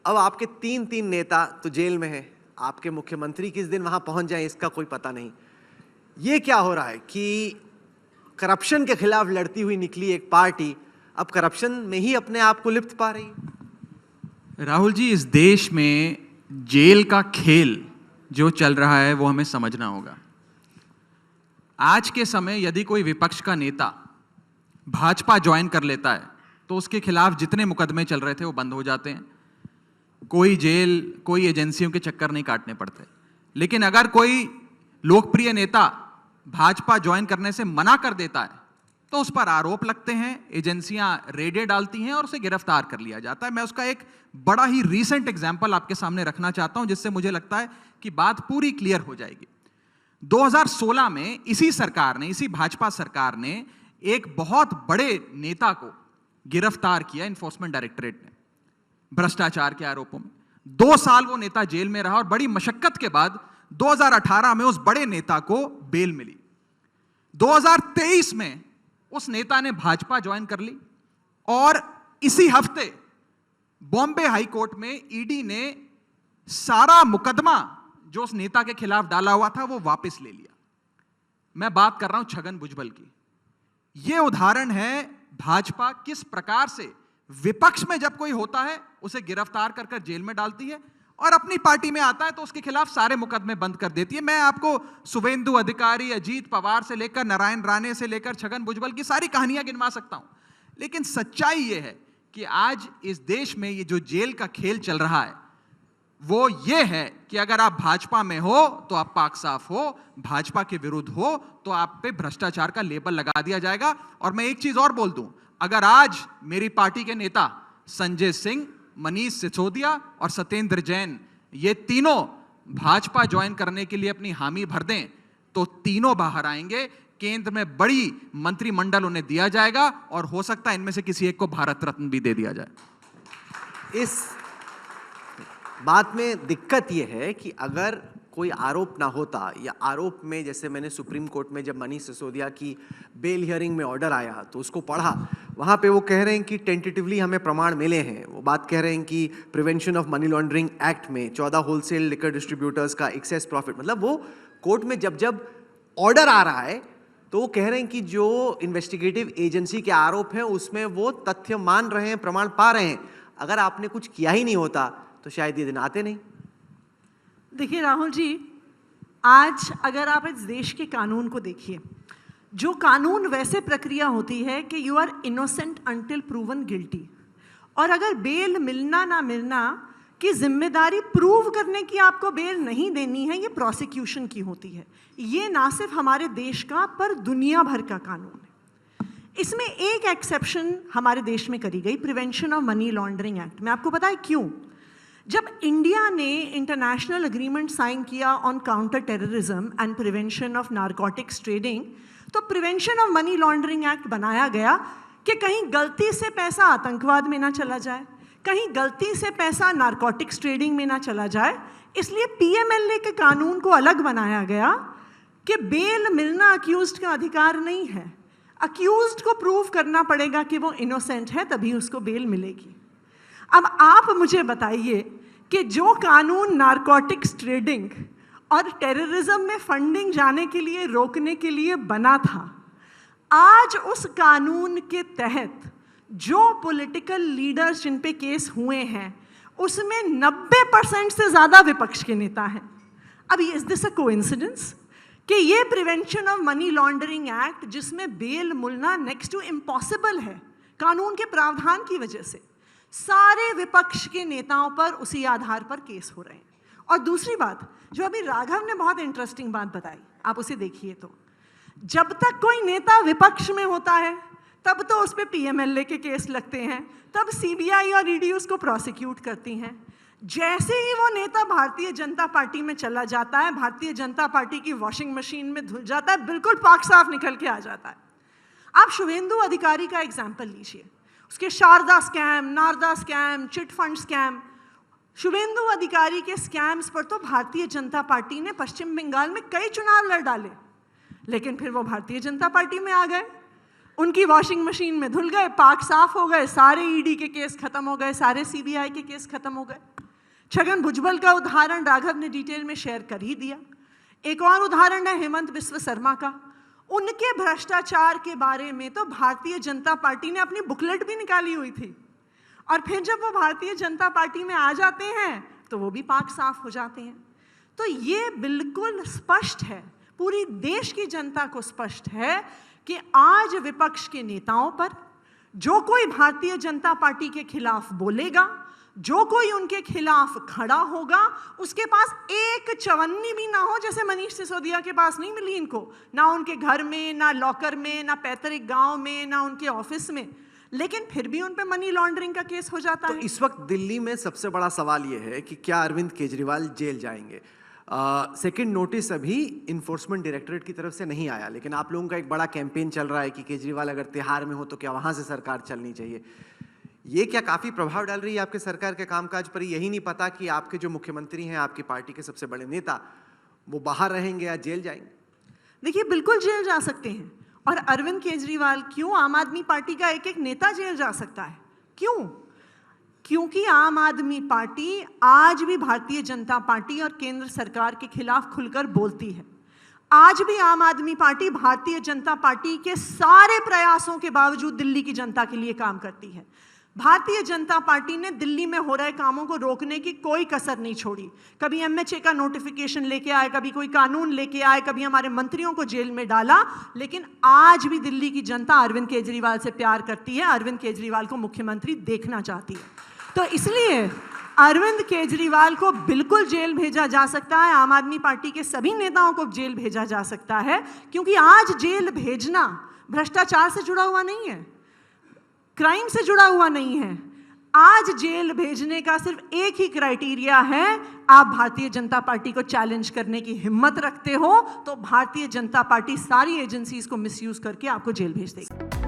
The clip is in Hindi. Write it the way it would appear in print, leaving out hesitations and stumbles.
अब आपके तीन तीन नेता तो जेल में हैं, आपके मुख्यमंत्री किस दिन वहां पहुंच जाए इसका कोई पता नहीं। ये क्या हो रहा है कि करप्शन के खिलाफ लड़ती हुई निकली एक पार्टी अब करप्शन में ही अपने आप को लिप्त पा रही है। राहुल जी, इस देश में जेल का खेल जो चल रहा है वो हमें समझना होगा। आज के समय यदि कोई विपक्ष का नेता भाजपा ज्वाइन कर लेता है तो उसके खिलाफ जितने मुकदमे चल रहे थे वो बंद हो जाते हैं, कोई जेल, कोई एजेंसियों के चक्कर नहीं काटने पड़ते। लेकिन अगर कोई लोकप्रिय नेता भाजपा ज्वाइन करने से मना कर देता है तो उस पर आरोप लगते हैं, एजेंसियां रेडें डालती हैं और उसे गिरफ्तार कर लिया जाता है। मैं उसका एक बड़ा ही रीसेंट एग्जाम्पल आपके सामने रखना चाहता हूं जिससे मुझे लगता है कि बात पूरी क्लियर हो जाएगी। 2016 में इसी सरकार ने, इसी भाजपा सरकार ने एक बहुत बड़े नेता को गिरफ्तार किया एनफोर्समेंट डायरेक्टरेट ने भ्रष्टाचार के आरोपों में। 2 साल वो नेता जेल में रहा और बड़ी मशक्कत के बाद 2018 में उस बड़े नेता को बेल मिली। 2023 में उस नेता ने भाजपा ज्वाइन कर ली और इसी हफ्ते बॉम्बे हाई कोर्ट में ईडी ने सारा मुकदमा जो उस नेता के खिलाफ डाला हुआ था वो वापस ले लिया। मैं बात कर रहा हूं छगन भुजबल की। यह उदाहरण है भाजपा किस प्रकार से विपक्ष में जब कोई होता है उसे गिरफ्तार कर जेल में डालती है और अपनी पार्टी में आता है तो उसके खिलाफ सारे मुकदमे बंद कर देती है। मैं आपको शुवेंदु अधिकारी, अजीत पवार से लेकर नारायण राणे से लेकर छगन भुजबल की सारी कहानियां गिनवा सकता हूं, लेकिन सच्चाई यह है कि आज इस देश में ये जो जेल का खेल चल रहा है वो ये है कि अगर आप भाजपा में हो तो आप पाक साफ हो, भाजपा के विरुद्ध हो तो आप पे भ्रष्टाचार का लेबल लगा दिया जाएगा। और मैं एक चीज और बोल दूं, अगर आज मेरी पार्टी के नेता संजय सिंह, मनीष सिसोदिया और सत्येंद्र जैन ये तीनों भाजपा ज्वाइन करने के लिए अपनी हामी भर दें तो तीनों बाहर आएंगे। केंद्र में बड़ी मंत्रिमंडल उन्हें दिया जाएगा और हो सकता है इनमें से किसी एक को भारत रत्न भी दे दिया जाए। इस बात में दिक्कत यह है कि अगर कोई आरोप ना होता या आरोप में, जैसे मैंने सुप्रीम कोर्ट में जब मनीष सिसोदिया की बेल हियरिंग में ऑर्डर आया तो उसको पढ़ा, वहाँ पे वो कह रहे हैं कि टेंटेटिवली हमें प्रमाण मिले हैं। वो बात कह रहे हैं कि prevention of money laundering act में 14 होलसेल लिकर डिस्ट्रीब्यूटर्स का एक्सेस प्रॉफिट, मतलब वो कोर्ट में जब जब ऑर्डर आ रहा है तो वो कह रहे हैं कि जो इन्वेस्टिगेटिव एजेंसी के आरोप हैं उसमें वो तथ्य मान रहे हैं, प्रमाण पा रहे हैं। अगर आपने कुछ किया ही नहीं होता तो शायद ये दिन आते नहीं। देखिए राहुल जी, आज अगर आप इस देश के कानून को देखिए, जो कानून वैसे प्रक्रिया होती है कि you are innocent until proven guilty, और अगर बेल मिलना ना मिलना की जिम्मेदारी प्रूव करने की आपको बेल नहीं देनी है, ये प्रोसिक्यूशन की होती है। ये ना सिर्फ हमारे देश का पर दुनिया भर का कानून है। इसमें एक एक्सेप्शन हमारे देश में करी गई, prevention of money laundering act में। आपको पता है क्यों? जब इंडिया ने इंटरनेशनल एग्रीमेंट साइन किया on counter terrorism and prevention of narcotics trading, तो prevention of money laundering act बनाया गया कि कहीं गलती से पैसा आतंकवाद में ना चला जाए, कहीं गलती से पैसा नारकोटिक्स ट्रेडिंग में ना चला जाए। इसलिए पीएमएलए के कानून को अलग बनाया गया कि बेल मिलना अक्यूज्ड का अधिकार नहीं है। अक्यूज्ड को प्रूव करना पड़ेगा कि वो इनोसेंट है, तभी उसको बेल मिलेगी। अब आप मुझे बताइए कि जो कानून नारकोटिक्स ट्रेडिंग और टेररिज्म में फंडिंग जाने के लिए रोकने के लिए बना था, आज उस कानून के तहत जो पॉलिटिकल लीडर्स जिन पे केस हुए हैं उसमें 90% से ज़्यादा विपक्ष के नेता हैं। अब इज दिस अ कोइंसिडेंस कि ये prevention of money laundering act, जिसमें बेल मिलना नेक्स्ट टू इम्पॉसिबल है कानून के प्रावधान की वजह से, सारे विपक्ष के नेताओं पर उसी आधार पर केस हो रहे हैं। और दूसरी बात, जो अभी राघव ने बहुत इंटरेस्टिंग बात बताई, आप उसे देखिए तो जब तक कोई नेता विपक्ष में होता है तब तो उस पर पीएमएलए के केस लगते हैं, तब सीबीआई और ईडी उसको प्रोसिक्यूट करती हैं। जैसे ही वो नेता भारतीय जनता पार्टी में चला जाता है, भारतीय जनता पार्टी की वॉशिंग मशीन में धुल जाता है, बिल्कुल पाक साफ निकल के आ जाता है। आप शुवेंदु अधिकारी का एग्जाम्पल लीजिए, उसके Sharda scam, Narada scam, chit fund scam. Suvendu Adhikari के स्कैम्स पर तो भारतीय जनता पार्टी ने पश्चिम बंगाल में कई चुनाव लड़ डाले, लेकिन फिर वो भारतीय जनता पार्टी में आ गए। उनकी वॉशिंग मशीन में धुल गए, पाक साफ हो गए, सारे ईडी के केस खत्म हो गए, सारे सीबीआई के केस खत्म हो गए। छगन भुजबल का उदाहरण राघव ने डिटेल में शेयर कर ही दिया। एक और उदाहरण है हेमंत बिस्व शर्मा का। उनके भ्रष्टाचार के बारे में तो भारतीय जनता पार्टी ने अपनी बुकलेट भी निकाली हुई थी, और फिर जब वो भारतीय जनता पार्टी में आ जाते हैं तो वो भी पाक साफ हो जाते हैं। तो ये बिल्कुल स्पष्ट है, पूरी देश की जनता को स्पष्ट है कि आज विपक्ष के नेताओं पर जो कोई भारतीय जनता पार्टी के खिलाफ बोलेगा, जो कोई उनके खिलाफ खड़ा होगा, उसके पास एक चवन्नी भी ना हो, जैसे मनीष सिसोदिया के पास नहीं मिली इनको, ना उनके घर में, ना लॉकर में, ना पैतृक गांव में, ना उनके ऑफिस में, लेकिन फिर भी उन पे मनी लॉन्ड्रिंग का केस हो जाता है। इस वक्त दिल्ली में सबसे बड़ा सवाल यह है कि क्या अरविंद केजरीवाल जेल जाएंगे। सेकंड नोटिस अभी इन्फोर्समेंट डायरेक्टरेट की तरफ से नहीं आया, लेकिन आप लोगों का एक बड़ा कैंपेन चल रहा है कि केजरीवाल अगर तिहाड़ में हो तो क्या वहां से सरकार चलनी चाहिए। ये क्या काफी प्रभाव डाल रही है आपके सरकार के कामकाज पर? यही नहीं पता कि आपके जो मुख्यमंत्री हैं, आपकी पार्टी के सबसे बड़े नेता, वो बाहर रहेंगे या जेल जाएंगे? देखिए, बिल्कुल जेल जा सकते हैं। और अरविंद केजरीवाल क्यों, आम आदमी पार्टी का एक एक नेता जेल जा सकता है, क्यों? क्योंकि आम आदमी पार्टी आज भी भारतीय जनता पार्टी और केंद्र सरकार के खिलाफ खुलकर बोलती है। आज भी आम आदमी पार्टी भारतीय जनता पार्टी के सारे प्रयासों के बावजूद दिल्ली की जनता के लिए काम करती है। भारतीय जनता पार्टी ने दिल्ली में हो रहे कामों को रोकने की कोई कसर नहीं छोड़ी। कभी एमएचए का नोटिफिकेशन लेके आए, कभी कोई कानून लेके आए, कभी हमारे मंत्रियों को जेल में डाला, लेकिन आज भी दिल्ली की जनता अरविंद केजरीवाल से प्यार करती है, अरविंद केजरीवाल को मुख्यमंत्री देखना चाहती है। तो इसलिए अरविंद केजरीवाल को बिल्कुल जेल भेजा जा सकता है, आम आदमी पार्टी के सभी नेताओं को जेल भेजा जा सकता है, क्योंकि आज जेल भेजना भ्रष्टाचार से जुड़ा हुआ नहीं है, क्राइम से जुड़ा हुआ नहीं है। आज जेल भेजने का सिर्फ एक ही क्राइटेरिया है, आप भारतीय जनता पार्टी को चैलेंज करने की हिम्मत रखते हो तो भारतीय जनता पार्टी सारी एजेंसीज को मिसयूज करके आपको जेल भेज देगी।